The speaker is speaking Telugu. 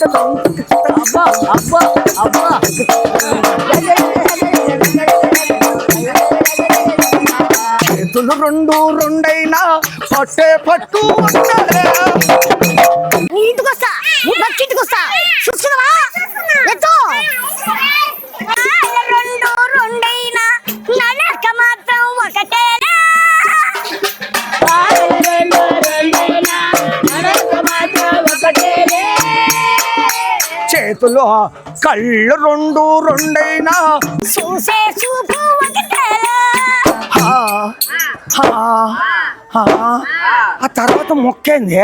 అబ్బా అబ్బా అబ్బా చేతులు రెండు రెండైనా పట్టే పట్టు నీ ఇంటికి వస్తా నీ పక్కింటికి వస్తా చూసుకున్నావా ఎత్తు రెండు రెండైనా నడక మాత్రం ఒకటేనా చేతులు కళ్ళు రెండు రెండైనా చూసే చూపు ఒకటేనా ఆ తర్వాత మొక్కేంది